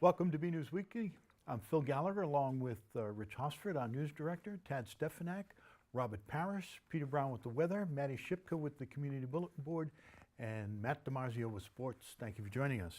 Welcome to BNEWS Weekly. I'm Phil Gallagher along with Rich Hosford, our news director, Tad Stefanak, Robert Parrish, Peter Brown with the weather, Maddie Shipka with the Community Bulletin Board, and Matt DiMarzio with sports. Thank you for joining us.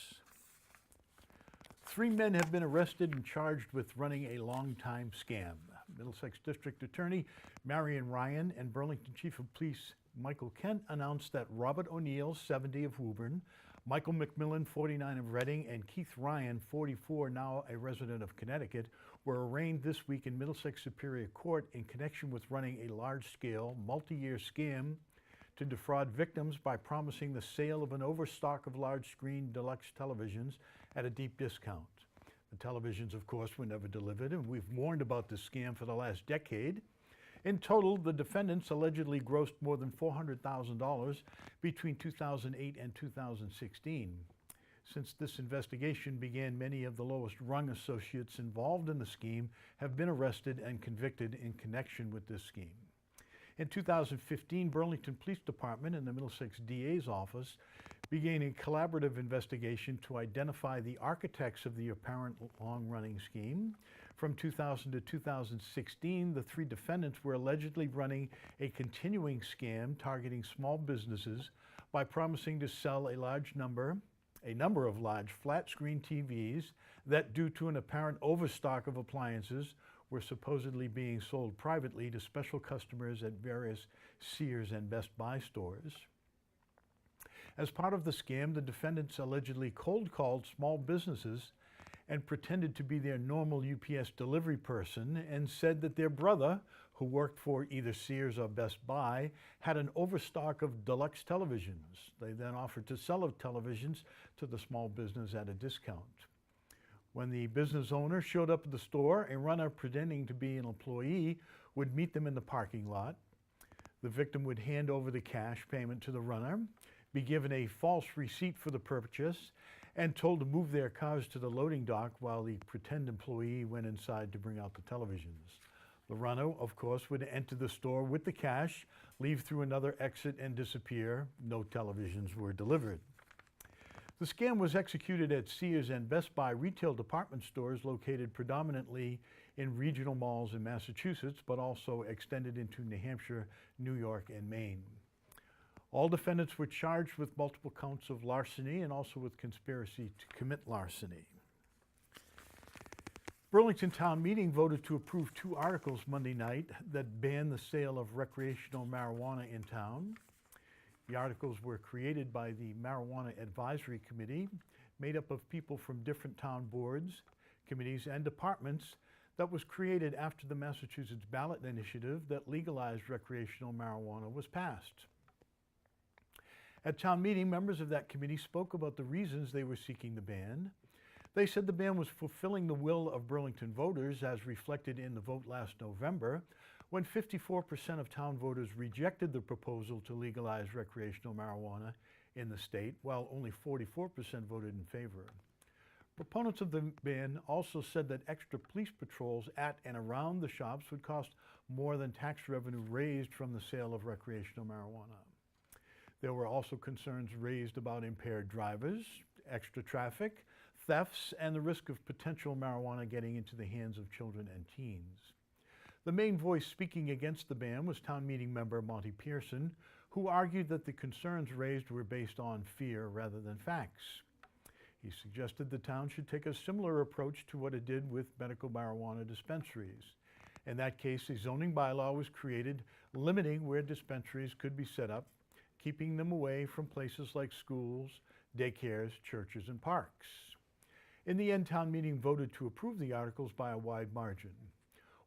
3 men have been arrested and charged with running a long-time scam. Middlesex District Attorney Marion Ryan and Burlington Chief of Police Michael Kent announced that Robert O'Neill, 70 of Woburn, Michael McMillan, 49 of Reading, and Keith Ryan, 44, now a resident of Connecticut, were arraigned this week in Middlesex Superior Court in connection with running a large-scale, multi-year scam to defraud victims by promising the sale of an overstock of large-screen deluxe televisions at a deep discount. The televisions, of course, were never delivered, and we've warned about this scam for the last decade. In total, the defendants allegedly grossed more than $400,000 between 2008 and 2016. Since this investigation began, many of the lowest-rung associates involved in the scheme have been arrested and convicted in connection with this scheme. In 2015, Burlington Police Department and the Middlesex DA's office began a collaborative investigation to identify the architects of the apparent long-running scheme. From 2000 to 2016, the 3 defendants were allegedly running a continuing scam targeting small businesses by promising to sell a number of large flat-screen TVs that, due to an apparent overstock of appliances, were supposedly being sold privately to special customers at various Sears and Best Buy stores. As part of the scam, the defendants allegedly cold-called small businesses and pretended to be their normal UPS delivery person and said that their brother, who worked for either Sears or Best Buy, had an overstock of deluxe televisions. They then offered to sell the televisions to the small business at a discount. When the business owner showed up at the store, a runner pretending to be an employee would meet them in the parking lot. The victim would hand over the cash payment to the runner, be given a false receipt for the purchase, and told to move their cars to the loading dock while the pretend employee went inside to bring out the televisions. The runner, of course, would enter the store with the cash, leave through another exit, and disappear. No televisions were delivered. The scam was executed at Sears and Best Buy retail department stores located predominantly in regional malls in Massachusetts, but also extended into New Hampshire, New York, and Maine. All defendants were charged with multiple counts of larceny and also with conspiracy to commit larceny. Burlington Town Meeting voted to approve 2 articles Monday night that ban the sale of recreational marijuana in town. The articles were created by the Marijuana Advisory Committee, made up of people from different town boards, committees, and departments, that was created after the Massachusetts ballot initiative that legalized recreational marijuana was passed. At town meeting, members of that committee spoke about the reasons they were seeking the ban. They said the ban was fulfilling the will of Burlington voters as reflected in the vote last November, when 54% of town voters rejected the proposal to legalize recreational marijuana in the state, while only 44% voted in favor. Proponents of the ban also said that extra police patrols at and around the shops would cost more than tax revenue raised from the sale of recreational marijuana. There were also concerns raised about impaired drivers, extra traffic, thefts, and the risk of potential marijuana getting into the hands of children and teens. The main voice speaking against the ban was town meeting member Monty Pearson, who argued that the concerns raised were based on fear rather than facts. He suggested the town should take a similar approach to what it did with medical marijuana dispensaries. In that case, a zoning bylaw was created limiting where dispensaries could be set up, keeping them away from places like schools, daycares, churches, and parks. In the end, town meeting voted to approve the articles by a wide margin.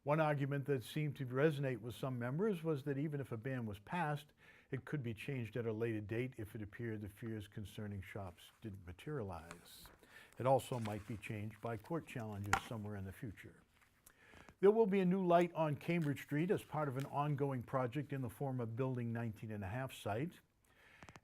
One argument that seemed to resonate with some members was that even if a ban was passed, it could be changed at a later date if it appeared the fears concerning shops didn't materialize. It also might be changed by court challenges somewhere in the future. There will be a new light on Cambridge Street as part of an ongoing project in the former Building 19.5 site.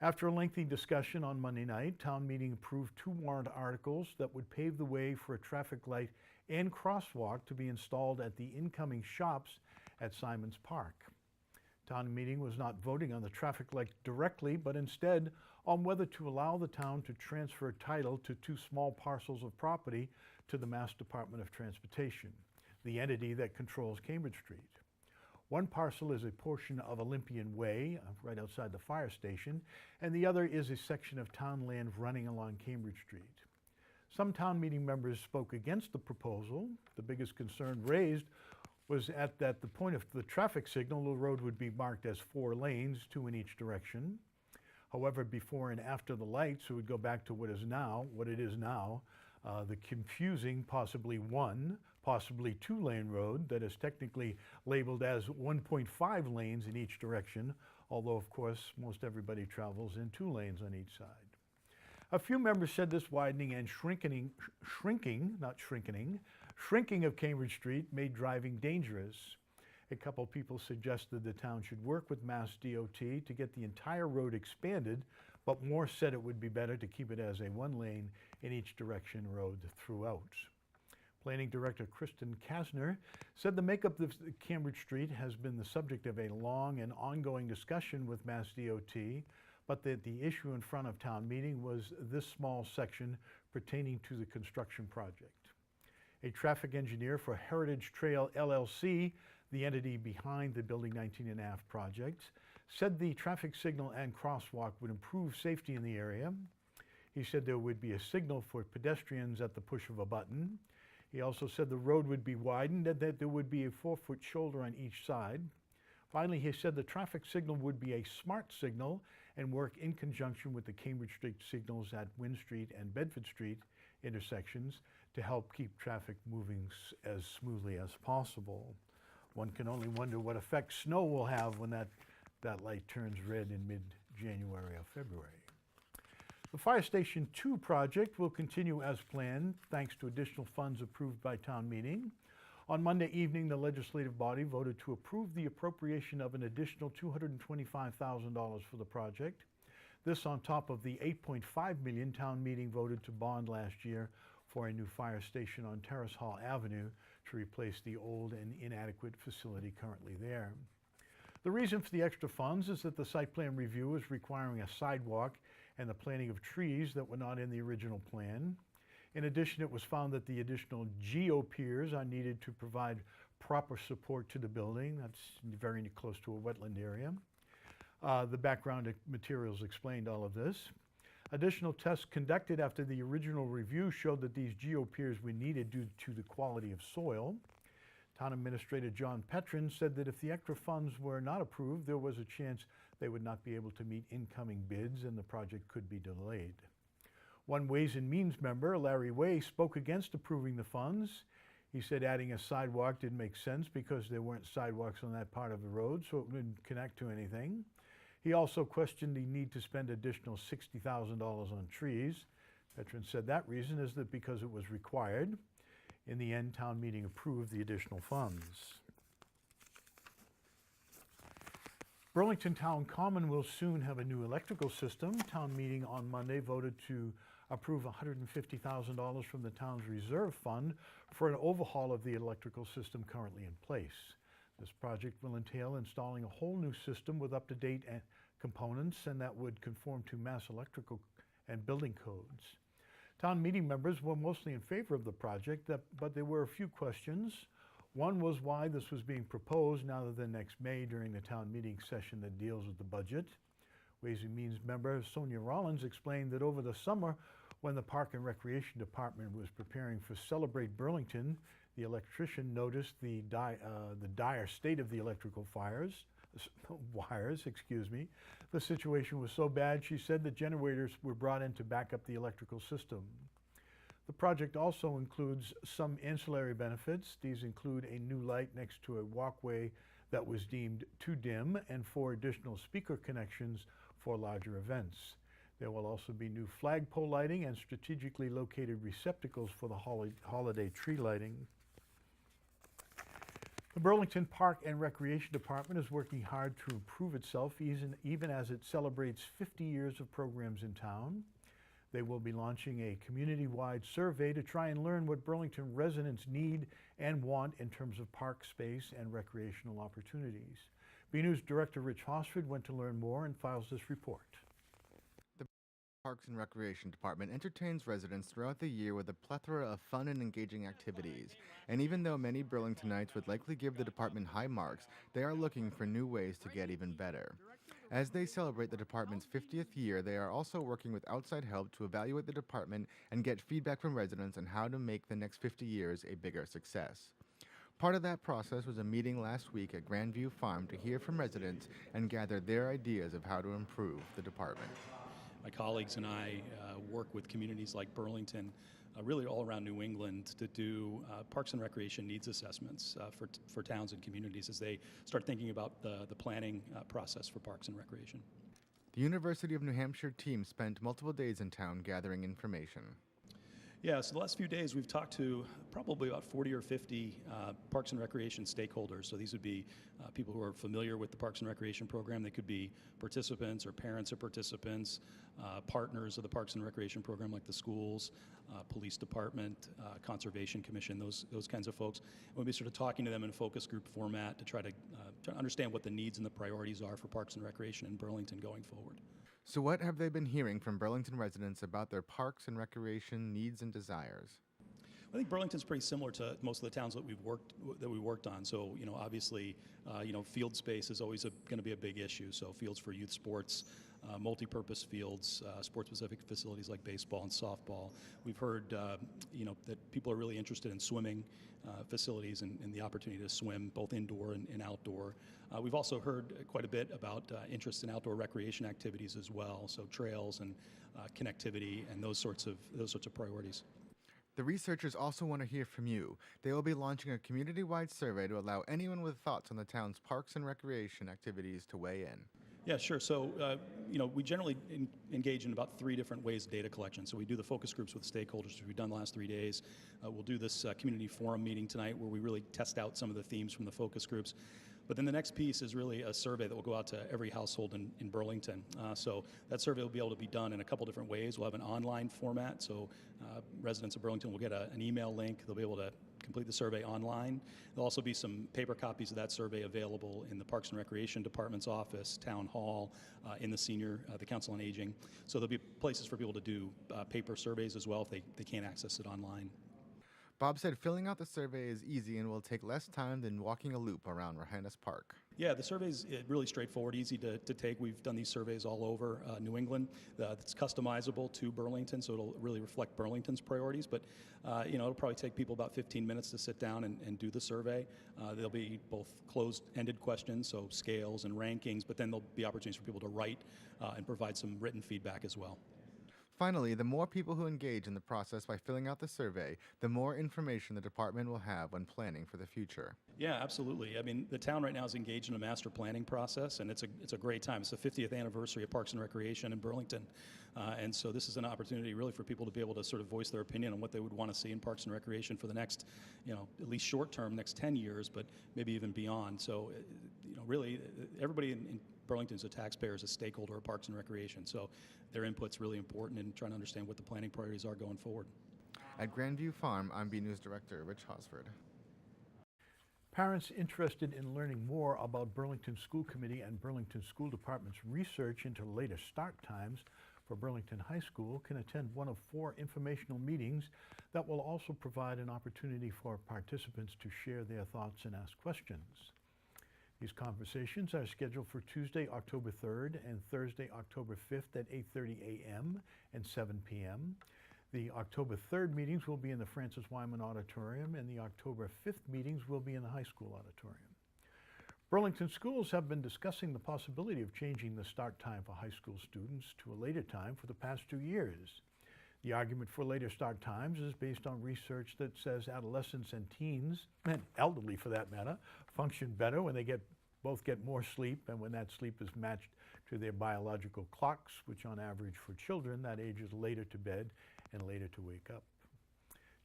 After a lengthy discussion on Monday night, town meeting approved 2 warrant articles that would pave the way for a traffic light and crosswalk to be installed at the incoming shops at Simons Park. Town meeting was not voting on the traffic light directly, but instead on whether to allow the town to transfer title to 2 small parcels of property to the Mass Department of Transportation, the entity that controls Cambridge Street. One parcel is a portion of Olympian Way, right outside the fire station, and the other is a section of town land running along Cambridge Street. Some town meeting members spoke against the proposal. The biggest concern raised was at the point of the traffic signal, the road would be marked as 4 lanes, 2 in each direction. However, before and after the lights, it would go back to what it is now, the confusing possibly 1, possibly 2-lane road that is technically labeled as 1.5 lanes in each direction, although of course most everybody travels in 2 lanes on each side. A few members said this widening and shrinking of Cambridge Street made driving dangerous. A couple people suggested the town should work with Mass DOT to get the entire road expanded, but more said it would be better to keep it as a 1-lane in each direction road throughout. Planning Director Kristen Kasner said the makeup of Cambridge Street has been the subject of a long and ongoing discussion with Mass DOT, but that the issue in front of town meeting was this small section pertaining to the construction project. A traffic engineer for Heritage Trail LLC, the entity behind the Building 19.5 project, said the traffic signal and crosswalk would improve safety in the area. He said there would be a signal for pedestrians at the push of a button. He also said the road would be widened and that there would be a 4-foot shoulder on each side. Finally, he said the traffic signal would be a smart signal and work in conjunction with the Cambridge Street signals at Wynn Street and Bedford Street intersections to help keep traffic moving as smoothly as possible. One can only wonder what effect snow will have when that light turns red in mid-January or February. The Fire Station 2 project will continue as planned thanks to additional funds approved by town meeting. On Monday evening, the legislative body voted to approve the appropriation of an additional $225,000 for the project. This on top of the $8.5 million town meeting voted to bond last year for a new fire station on Terrace Hall Avenue to replace the old and inadequate facility currently there. The reason for the extra funds is that the site plan review is requiring a sidewalk and the planting of trees that were not in the original plan. In addition, it was found that the additional geo-piers are needed to provide proper support to the building. That's very close to a wetland area. The background materials explained all of this. Additional tests conducted after the original review showed that these geo-piers were needed due to the quality of soil. Town Administrator John Petrin said that if the extra funds were not approved, there was a chance they would not be able to meet incoming bids and the project could be delayed. One Ways and Means member, Larry Way, spoke against approving the funds. He said adding a sidewalk didn't make sense because there weren't sidewalks on that part of the road, so it wouldn't connect to anything. He also questioned the need to spend additional $60,000 on trees. Petrin said that reason is that because it was required. In the end, town meeting approved the additional funds. Burlington Town Common will soon have a new electrical system. Town meeting on Monday voted to approve $150,000 from the town's reserve fund for an overhaul of the electrical system currently in place. This project will entail installing a whole new system with up-to-date components, and that would conform to Mass electrical and building codes. Town meeting members were mostly in favor of the project, but there were a few questions. One was why this was being proposed now than next May during the town meeting session that deals with the budget. Ways and Means member Sonia Rollins explained that over the summer, when the Park and Recreation Department was preparing for Celebrate Burlington, the electrician noticed the dire state of the electrical wires. The situation was so bad, she said, that generators were brought in to back up the electrical system. The project also includes some ancillary benefits. These include a new light next to a walkway that was deemed too dim and 4 additional speaker connections for larger events. There will also be new flagpole lighting and strategically located receptacles for the holiday tree lighting. The Burlington Park and Recreation Department is working hard to improve itself even as it celebrates 50 years of programs in town. They will be launching a community-wide survey to try and learn what Burlington residents need and want in terms of park space and recreational opportunities. BNEWS Director Rich Hosford went to learn more and files this report. Parks and Recreation Department entertains residents throughout the year with a plethora of fun and engaging activities. And even though many Burlingtonites would likely give the department high marks, they are looking for new ways to get even better. As they celebrate the department's 50th year, they are also working with outside help to evaluate the department and get feedback from residents on how to make the next 50 years a bigger success. Part of that process was a meeting last week at Grandview Farm to hear from residents and gather their ideas of how to improve the department. My colleagues and I work with communities like Burlington, really all around New England, to do parks and recreation needs assessments for towns and communities as they start thinking about the planning process for parks and recreation. The University of New Hampshire team spent multiple days in town gathering information. Yeah, so the last few days we've talked to probably about 40 or 50 parks and recreation stakeholders. So these would be people who are familiar with the Parks and Recreation program. They could be participants or parents of participants, partners of the Parks and Recreation program like the schools, police department, conservation commission, those kinds of folks. And we'll be sort of talking to them in a focus group format to try to understand what the needs and the priorities are for Parks and Recreation in Burlington going forward. So what have they been hearing from Burlington residents about their parks and recreation needs and desires? I think Burlington's pretty similar to most of the towns that we worked on. So, obviously, field space is always going to be a big issue. So fields for youth sports, multi-purpose fields, sport-specific facilities like baseball and softball. We've heard, that people are really interested in swimming facilities and the opportunity to swim both indoor and outdoor. We've also heard quite a bit about interest in outdoor recreation activities as well. So trails and connectivity and those sorts of priorities. The researchers also want to hear from you. They will be launching a community-wide survey to allow anyone with thoughts on the town's parks and recreation activities to weigh in. Yeah, sure. So, we generally engage in about 3 different ways of data collection. So we do the focus groups with stakeholders, which we've done the last 3 days. We'll do this community forum meeting tonight where we really test out some of the themes from the focus groups. But then the next piece is really a survey that will go out to every household in Burlington. So that survey will be able to be done in a couple different ways. We'll have an online format, so residents of Burlington will get an email link. They'll be able to complete the survey online. There'll also be some paper copies of that survey available in the Parks and Recreation Department's office, Town Hall, in the Council on Aging. So there'll be places for people to do paper surveys as well if they can't access it online. Bob said filling out the survey is easy and will take less time than walking a loop around Rohannes Park. Yeah, the survey's really straightforward, easy to take. We've done these surveys all over New England. It's customizable to Burlington, so it'll really reflect Burlington's priorities. But, it'll probably take people about 15 minutes to sit down and do the survey. There'll be both closed-ended questions, so scales and rankings, but then there'll be opportunities for people to write and provide some written feedback as well. Finally, the more people who engage in the process by filling out the survey, the more information the department will have when planning for the future. Yeah, absolutely. I mean, the town right now is engaged in a master planning process, and it's a great time. It's the 50th anniversary of Parks and Recreation in Burlington, and so this is an opportunity really for people to be able to sort of voice their opinion on what they would want to see in Parks and Recreation for the next, at least short term, next 10 years, but maybe even beyond. So, really, everybody in Burlington is a taxpayer, is a stakeholder of Parks and Recreation, so their input's really important in trying to understand what the planning priorities are going forward. At Grandview Farm, I'm BNEWS Director Rich Hosford. Parents interested in learning more about Burlington School Committee and Burlington School Department's research into later start times for Burlington High School can attend one of 4 informational meetings that will also provide an opportunity for participants to share their thoughts and ask questions. These conversations are scheduled for Tuesday, October 3rd and Thursday, October 5th at 8:30 a.m. and 7 p.m. The October 3rd meetings will be in the Francis Wyman Auditorium, and the October 5th meetings will be in the high school auditorium. Burlington schools have been discussing the possibility of changing the start time for high school students to a later time for the past 2 years. The argument for later start times is based on research that says adolescents and teens, and elderly for that matter, function better when they both get more sleep, and when that sleep is matched to their biological clocks, which on average for children that age is later to bed and later to wake up.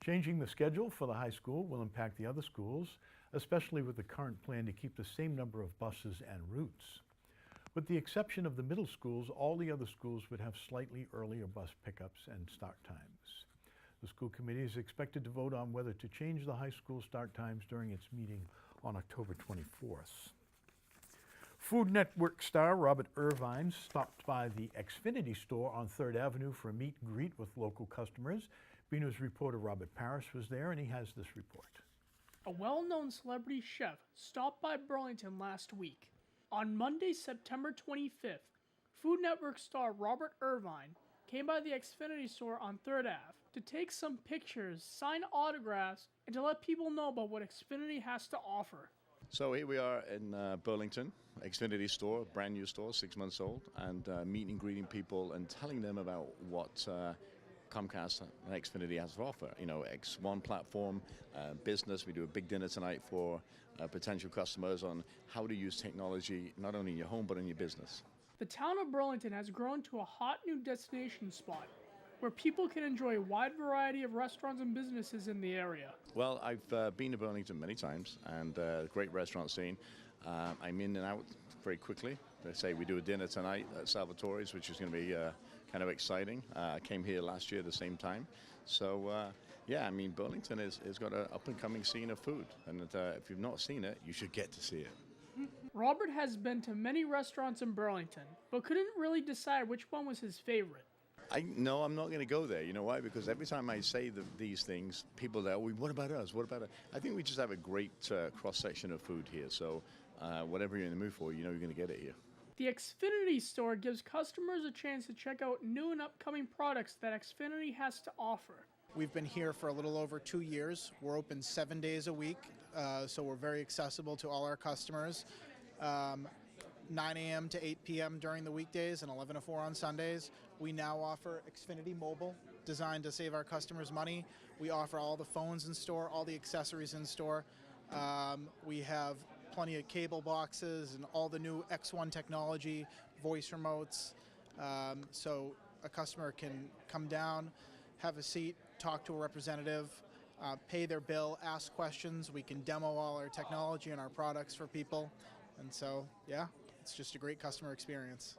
Changing the schedule for the high school will impact the other schools, especially with the current plan to keep the same number of buses and routes. With the exception of the middle schools, all the other schools would have slightly earlier bus pickups and start times. The school committee is expected to vote on whether to change the high school start times during its meeting on October 24th. Food Network star Robert Irvine stopped by the Xfinity store on 3rd Avenue for a meet and greet with local customers. BNEWS reporter Robert Parrish was there, and he has this report. A well-known celebrity chef stopped by Burlington last week. On Monday, September 25th, Food Network star Robert Irvine came by the Xfinity store on 3rd Ave to take some pictures, sign autographs, and to let people know about what Xfinity has to offer. So here we are in Burlington, Xfinity store, brand new store, 6 months old, and meeting and greeting people and telling them about what Comcast and Xfinity has to offer. You know, X1 platform, business. We do a big dinner tonight for potential customers on how to use technology not only in your home but in your business. The town of Burlington has grown to a hot new destination spot where people can enjoy a wide variety of restaurants and businesses in the area. Well, I've been to Burlington many times, and great restaurant scene. I'm in and out very quickly. They say we do a dinner tonight at Salvatore's, which is going to be kind of exciting. I came here last year at the same time. So, yeah, I mean, Burlington has got an up-and-coming scene of food. And if you've not seen it, you should get to see it. Robert has been to many restaurants in Burlington, but couldn't really decide which one was his favorite. No, I'm not going to go there. You know why? Because every time I say these things, people are like, what about us? What about us? I think we just have a great cross-section of food here. So whatever you're in the mood for, you know you're going to get it here. The Xfinity store gives customers a chance to check out new and upcoming products that Xfinity has to offer. We've been here for a little over 2 years. We're open 7 days a week, so we're very accessible to all our customers. 9 a.m. to 8 p.m. during the weekdays and 11 to 4 on Sundays. We now offer Xfinity Mobile, designed to save our customers money. We offer all the phones in store, all the accessories in store. We have plenty of cable boxes and all the new X1 technology, voice remotes. So a customer can come down, have a seat, talk to a representative, pay their bill, ask questions. We can demo all our technology and our products for people. And so, yeah, it's just a great customer experience.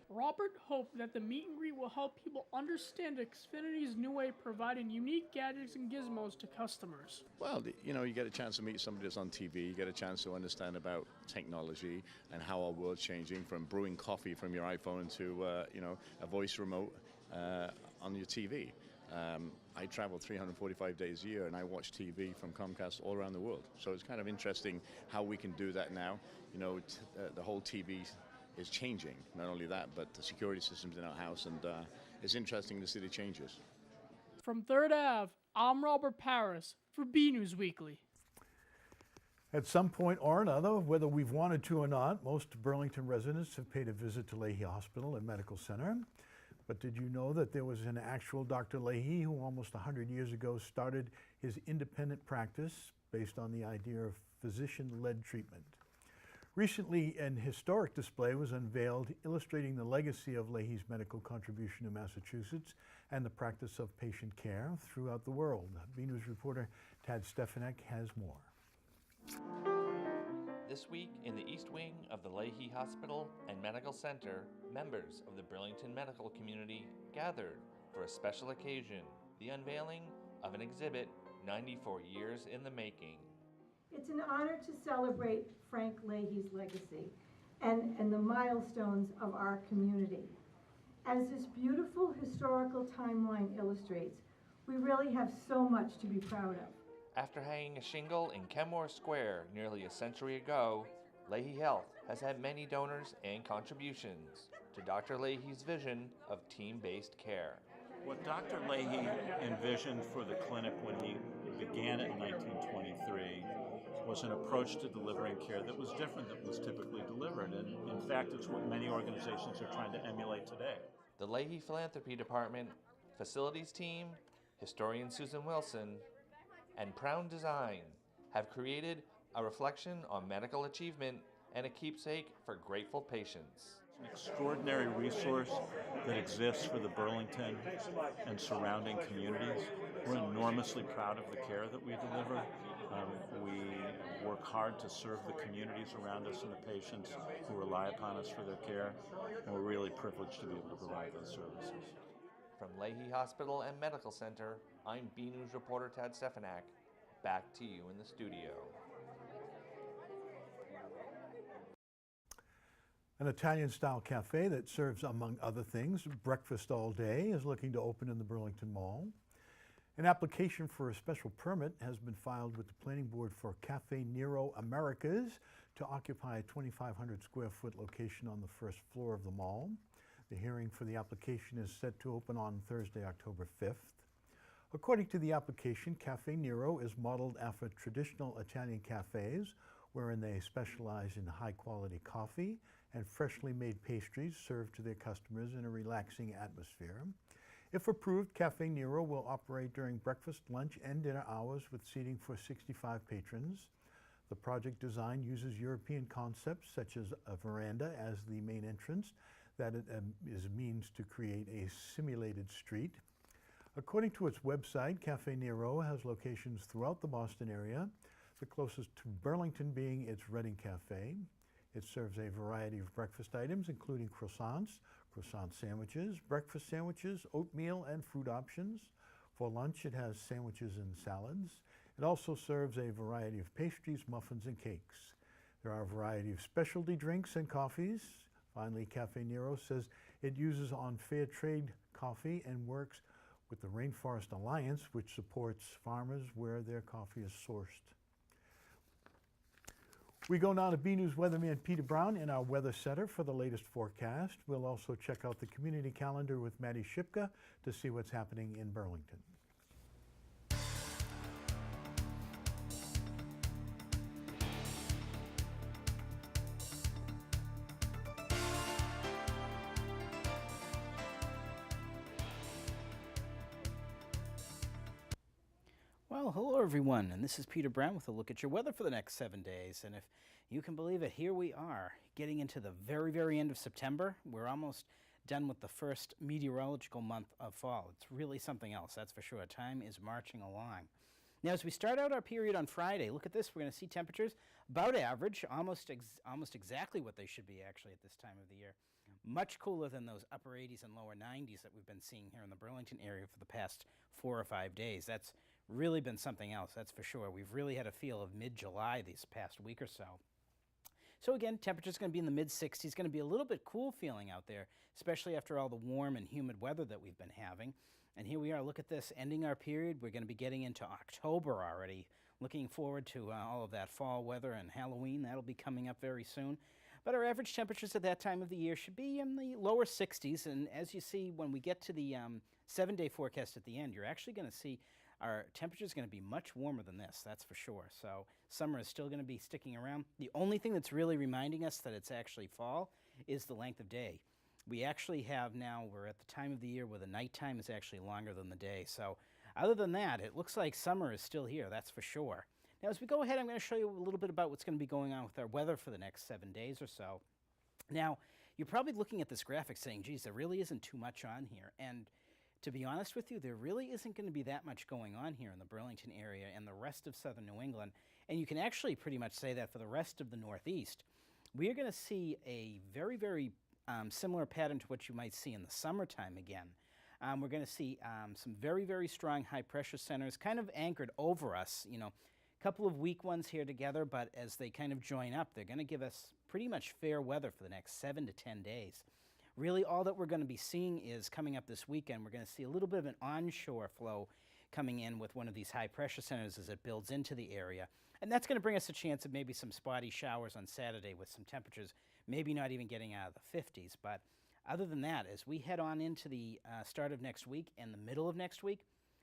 Robert hoped that the meet and greet will help people understand Xfinity's new way of providing unique gadgets and gizmos to customers. Well, you know, you get a chance to meet somebody that's on TV, you get a chance to understand about technology and how our world's changing, from brewing coffee from your iPhone to, you know, a voice remote on your TV. I travel 345 days a year and I watch TV from Comcast all around the world. So it's kind of interesting how we can do that now. You know, the whole TV is changing. Not only that, but the security systems in our house, and it's interesting to see the changes. From 3rd Ave, I'm Robert Parrish for BNews Weekly. At some point or another, whether we've wanted to or not, most Burlington residents have paid a visit to Lahey Hospital and Medical Center. But did you know that there was an actual Dr. Lahey who almost 100 years ago started his independent practice based on the idea of physician-led treatment? Recently, an historic display was unveiled illustrating the legacy of Lahey's medical contribution to Massachusetts and the practice of patient care throughout the world. BNews reporter Tad Stefanek has more. This week, in the East Wing of the Lahey Hospital and Medical Center, members of the Burlington medical community gathered for a special occasion, the unveiling of an exhibit 94 years in the making. It's an honor to celebrate Frank Laheys' legacy and the milestones of our community. As this beautiful historical timeline illustrates, we really have so much to be proud of. After hanging a shingle in Kenmore Square nearly a century ago, Lahey Health has had many donors and contributions to Dr. Lahey's vision of team-based care. What Dr. Lahey envisioned for the clinic when he began it in 1923 was an approach to delivering care that was different than was typically delivered. And in fact, it's what many organizations are trying to emulate today. The Lahey Philanthropy Department, facilities team, historian Susan Wilson, and Proud Design have created a reflection on medical achievement and a keepsake for grateful patients. An extraordinary resource that exists for the Burlington and surrounding communities. We're enormously proud of the care that we deliver. We work hard to serve the communities around us and the patients who rely upon us for their care, and we're really privileged to be able to provide those services. From Lahey Hospital and Medical Center, I'm BNews reporter Tad Stefanek. Back to you in the studio. An Italian-style cafe that serves, among other things, breakfast all day is looking to open in the Burlington Mall. An application for a special permit has been filed with the Planning Board for Cafe Nero Americas to occupy a 2,500 square foot location on the first floor of the mall. The hearing for the application is set to open on Thursday, October 5th. According to the application, Cafe Nero is modeled after traditional Italian cafes, wherein they specialize in high-quality coffee and freshly made pastries served to their customers in a relaxing atmosphere. If approved, Cafe Nero will operate during breakfast, lunch, and dinner hours with seating for 65 patrons. The project design uses European concepts such as a veranda as the main entrance that is a means to create a simulated street. According to its website, Cafe Nero has locations throughout the Boston area, the closest to Burlington being its Reading Cafe. It serves a variety of breakfast items, including croissants, croissant sandwiches, breakfast sandwiches, oatmeal, and fruit options. For lunch, it has sandwiches and salads. It also serves a variety of pastries, muffins, and cakes. There are a variety of specialty drinks and coffees. Finally, Cafe Nero says it uses on fair trade coffee and works with the Rainforest Alliance, which supports farmers where their coffee is sourced. We go now to BNews weatherman Peter Brown in our weather center for the latest forecast. We'll also check out the community calendar with Maddie Shipka to see what's happening in Burlington. Well, hello everyone, and this is Peter Brown with a look at your weather for the next 7 days. And if you can believe it, here we are, getting into the very, very end of September. We're almost done with the first meteorological month of fall. It's really something else, that's for sure. Time is marching along. Now, as we start out our period on Friday, look at this. We're going to see temperatures about average, almost exactly what they should be actually at this time of the year. Much cooler than those upper 80s and lower 90s that we've been seeing here in the Burlington area for the past 4 or 5 days. That's really been something else, that's for sure. We've really had a feel of mid-July these past week or so. So again, temperature's going to be in the mid-60s, going to be a little bit cool feeling out there, especially after all the warm and humid weather that we've been having. And here we are, look at this, ending our period. We're going to be getting into October already. Looking forward to all of that fall weather and Halloween. That'll be coming up very soon. But our average temperatures at that time of the year should be in the lower 60s. And as you see, when we get to the 7-day forecast at the end, you're actually going to see our temperature is going to be much warmer than this, that's for sure. So summer is still going to be sticking around. The only thing that's really reminding us that it's actually fall is the length of day. We actually have now, we're at the time of the year where the nighttime is actually longer than the day. So other than that, it looks like summer is still here, that's for sure. Now as we go ahead, I'm going to show you a little bit about what's going to be going on with our weather for the next 7 days or so. Now, you're probably looking at this graphic saying, geez, there really isn't too much on here. And to be honest with you, there really isn't going to be that much going on here in the Burlington area and the rest of southern New England. And you can actually pretty much say that for the rest of the Northeast. We are going to see a very, very similar pattern to what you might see in the summertime again. We're going to see some very, very strong high pressure centers kind of anchored over us, you know, a couple of weak ones here together, but as they kind of join up, they're going to give us pretty much fair weather for the next 7 to 10 days. Really, all that we're going to be seeing is coming up this weekend, we're going to see a little bit of an onshore flow coming in with one of these high pressure centers as it builds into the area. And that's going to bring us a chance of maybe some spotty showers on Saturday with some temperatures maybe not even getting out of the 50s. But other than that, as we head on into the start of next week and the middle of next week,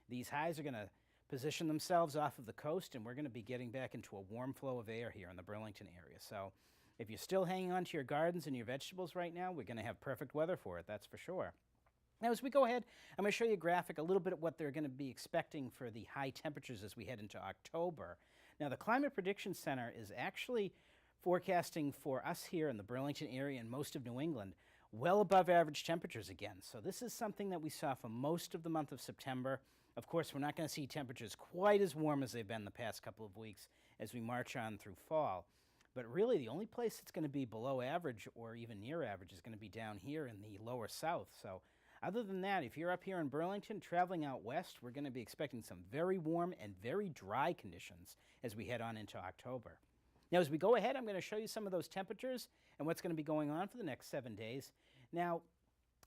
these highs are going to position themselves off of the coast, and we're going to be getting back into a warm flow of air here in the Burlington area. So if you're still hanging on to your gardens and your vegetables right now, we're going to have perfect weather for it, that's for sure. Now, as we go ahead, I'm going to show you a graphic, a little bit of what they're going to be expecting for the high temperatures as we head into October. Now, the Climate Prediction Center is actually forecasting for us here in the Burlington area and most of New England well above average temperatures again. So this is something that we saw for most of the month of September. Of course, we're not going to see temperatures quite as warm as they've been the past couple of weeks as we march on through fall. But really, the only place that's going to be below average or even near average is going to be down here in the lower south. So other than that, if you're up here in Burlington, traveling out west, we're going to be expecting some very warm and very dry conditions as we head on into October. Now, as we go ahead, I'm going to show you some of those temperatures and what's going to be going on for the next 7 days. Now,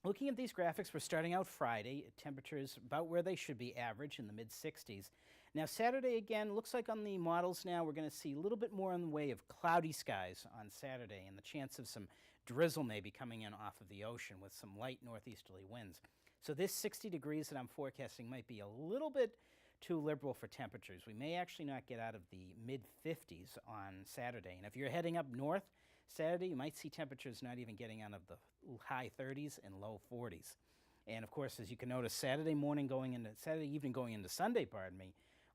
looking at these graphics, we're starting out Friday. Temperatures about where they should be, average in the mid-60s. Now, Saturday, again, looks like on the models now we're going to see a little bit more in the way of cloudy skies on Saturday and the chance of some drizzle maybe coming in off of the ocean with some light northeasterly winds. So this 60 degrees that I'm forecasting might be a little bit too liberal for temperatures. We may actually not get out of the mid-50s on Saturday. And if you're heading up north Saturday, you might see temperatures not even getting out of the high 30s and low 40s. And of course, as you can notice, Saturday evening going into Sunday,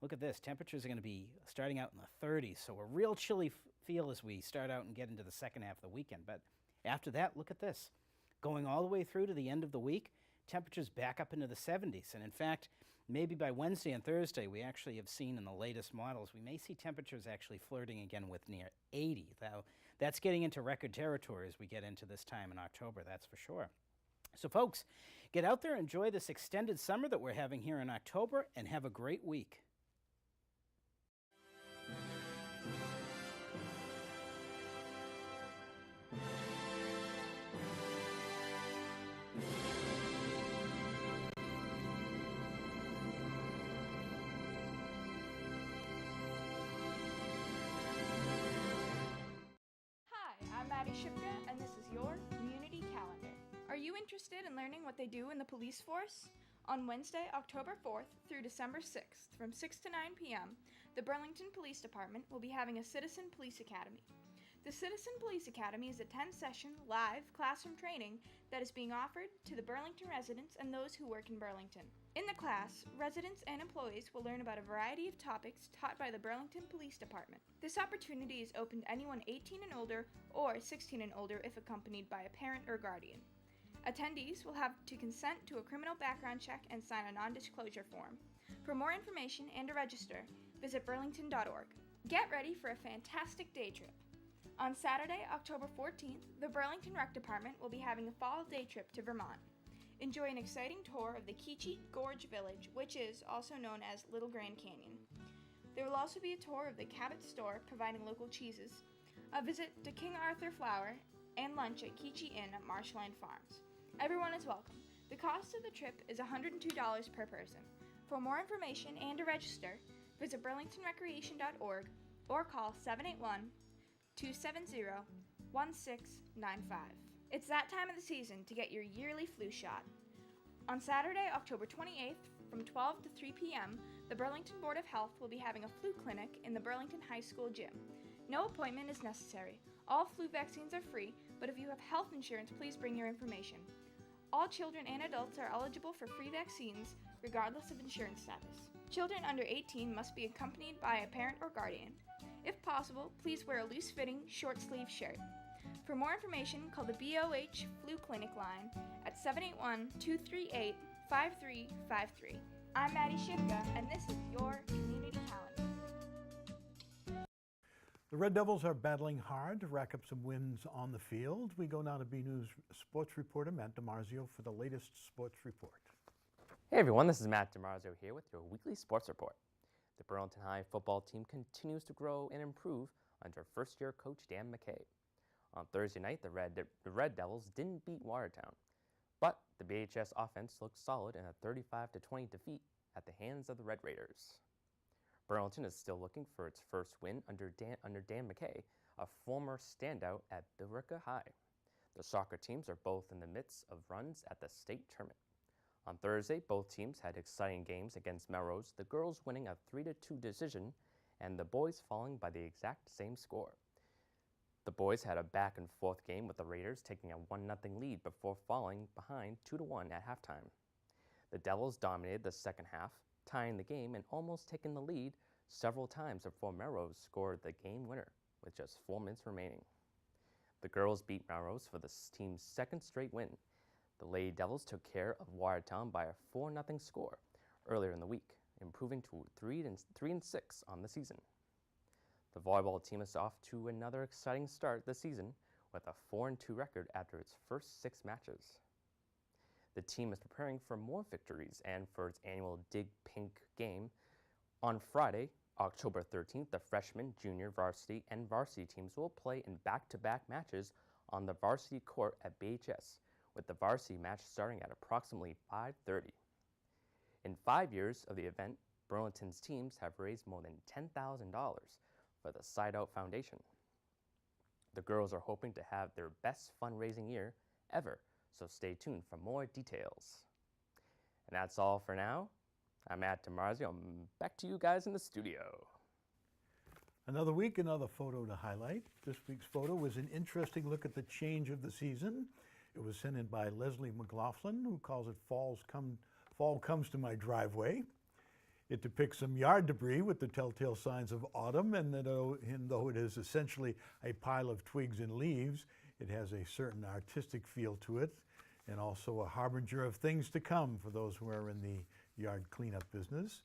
look at this. Temperatures are going to be starting out in the 30s. So a real chilly feel as we start out and get into the second half of the weekend. But after that, look at this. Going all the way through to the end of the week, temperatures back up into the 70s. And in fact, maybe by Wednesday and Thursday, we actually have seen in the latest models, we may see temperatures actually flirting again with near 80. Now, that's getting into record territory as we get into this time in October, that's for sure. So folks, get out there, enjoy this extended summer that we're having here in October, and have a great week. And this is your community calendar. Are you interested in learning what they do in the police force? On Wednesday, October 4th through December 6th, from 6 to 9 p.m., the Burlington Police Department will be having a Citizen Police Academy. The Citizen Police Academy is a 10-session live classroom training that is being offered to the Burlington residents and those who work in Burlington. In the class, residents and employees will learn about a variety of topics taught by the Burlington Police Department. This opportunity is open to anyone 18 and older or 16 and older if accompanied by a parent or guardian. Attendees will have to consent to a criminal background check and sign a non-disclosure form. For more information and to register, visit burlington.org. Get ready for a fantastic day trip. On Saturday, October 14th, the Burlington Rec Department will be having a fall day trip to Vermont. Enjoy an exciting tour of the Keechee Gorge Village, which is also known as Little Grand Canyon. There will also be a tour of the Cabot store, providing local cheeses, a visit to King Arthur Flower, and lunch at Keechee Inn at Marshland Farms. Everyone is welcome. The cost of the trip is $102 per person. For more information and to register, visit burlingtonrecreation.org or call 781-270-1695. It's that time of the season to get your yearly flu shot. On Saturday, October 28th, from 12 to 3 p.m., the Burlington Board of Health will be having a flu clinic in the Burlington High School gym. No appointment is necessary. All flu vaccines are free, but if you have health insurance, please bring your information. All children and adults are eligible for free vaccines, regardless of insurance status. Children under 18 must be accompanied by a parent or guardian. If possible, please wear a loose-fitting, short-sleeve shirt. For more information, call the BOH Flu Clinic line at 781-238-5353. I'm Maddie Shipka, and this is your community calendar. The Red Devils are battling hard to rack up some wins on the field. We go now to BNEWS sports reporter Matt DiMarzio for the latest sports report. Hey everyone, this is Matt DiMarzio here with your weekly sports report. The Burlington High football team continues to grow and improve under first-year coach Dan McKay. On Thursday night, the Red Devils didn't beat Watertown, but the BHS offense looked solid in a 35-20 defeat at the hands of the Red Raiders. Burlington is still looking for its first win under Dan McKay, a former standout at Billerica High. The soccer teams are both in the midst of runs at the state tournament. On Thursday, both teams had exciting games against Melrose, the girls winning a 3-2 decision and the boys falling by the exact same score. The boys had a back-and-forth game with the Raiders taking a 1-0 lead before falling behind 2-1 at halftime. The Devils dominated the second half, tying the game and almost taking the lead several times before Melrose scored the game winner with just 4 minutes remaining. The girls beat Melrose for the team's second straight win. The Lady Devils took care of Watertown by a 4-0 score earlier in the week, improving to 3-6 on the season. The volleyball team is off to another exciting start this season with a 4-2 record after its first 6 matches. The team is preparing for more victories and for its annual Dig Pink game on Friday, October 13th, the freshman, junior varsity, and varsity teams will play in back-to-back matches on the varsity court at BHS, with the varsity match starting at approximately 5:30. In 5 years of the event, Burlington's teams have raised more than $10,000 for the Side Out Foundation. The girls are hoping to have their best fundraising year ever, so stay tuned for more details. And that's all for now. I'm Matt DiMarzio. Back to you guys in the studio. Another week, another photo to highlight. This week's photo was an interesting look at the change of the season. It was sent in by Leslie McLaughlin, who calls it Fall Comes to My Driveway. It depicts some yard debris with the telltale signs of autumn, and though it is essentially a pile of twigs and leaves, it has a certain artistic feel to it, and also a harbinger of things to come for those who are in the yard cleanup business.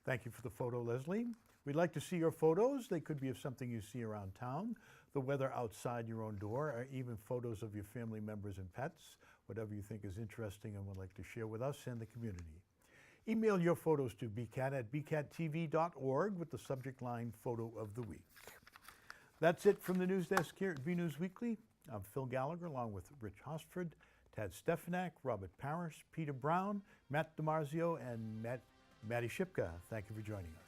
Thank you for the photo, Leslie. We'd like to see your photos. They could be of something you see around town, the weather outside your own door, or even photos of your family members and pets. Whatever you think is interesting and would like to share with us and the community. Email your photos to bcat@bcattv.org with the subject line Photo of the Week. That's it from the news desk here at BNEWS Weekly. I'm Phil Gallagher, along with Rich Hosford, Tad Stefanak, Robert Parrish, Peter Brown, Matt DiMarzio, and Maddie Shipka. Thank you for joining us.